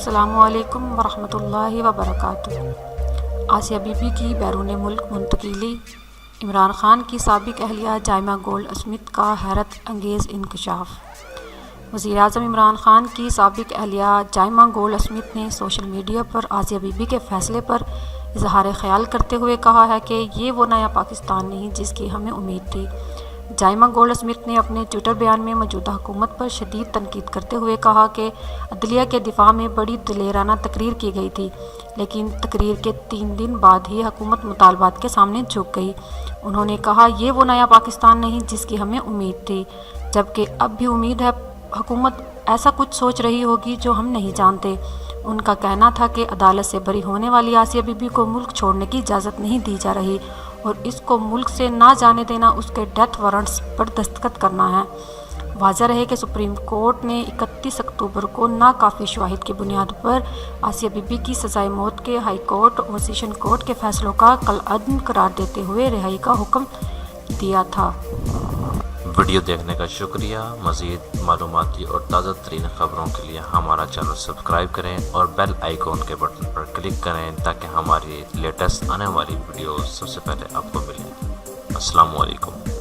السلام علیکم ورحمۃ اللہ وبرکاتہ۔ آسیہ بی بی کی بیرون ملک منتقلی، عمران خان کی سابق اہلیہ جائمہ گولڈ اسمتھ کا حیرت انگیز انکشاف۔ وزیر اعظم عمران خان کی سابق اہلیہ جائمہ گولڈ اسمتھ نے سوشل میڈیا پر آسیہ بی بی کے فیصلے پر اظہار خیال کرتے ہوئے کہا ہے کہ یہ وہ نیا پاکستان نہیں جس کی ہمیں امید تھی۔ جائمہ گولڈ اسمتھ نے اپنے ٹویٹر بیان میں موجودہ حکومت پر شدید تنقید کرتے ہوئے کہا کہ عدلیہ کے دفاع میں بڑی دلیرانہ تقریر کی گئی تھی، لیکن تقریر کے 3 دن بعد ہی حکومت مطالبات کے سامنے جھک گئی۔ انہوں نے کہا یہ وہ نیا پاکستان نہیں جس کی ہمیں امید تھی، جبکہ اب بھی امید ہے حکومت ایسا کچھ سوچ رہی ہوگی جو ہم نہیں جانتے۔ ان کا کہنا تھا کہ عدالت سے بری ہونے والی آسیہ بی بی کو ملک چھوڑنے کی اجازت نہیں دی جا رہی اور اس کو ملک سے نہ جانے دینا اس کے ڈیتھ وارنٹس پر دستخط کرنا ہے۔ واضح رہے کہ سپریم کورٹ نے 31 اکتوبر کو ناکافی شواہد کی بنیاد پر آسیہ بی بی کی سزائے موت کے ہائی کورٹ اور سیشن کورٹ کے فیصلوں کا کالعدم قرار دیتے ہوئے رہائی کا حکم دیا تھا۔ ویڈیو دیکھنے کا شکریہ۔ مزید معلوماتی اور تازہ ترین خبروں کے لیے ہمارا چینل سبسکرائب کریں اور بیل آئیکن کے بٹن پر کلک کریں تاکہ ہماری لیٹسٹ آنے والی ویڈیوز سب سے پہلے آپ کو ملیں۔ السلام علیکم۔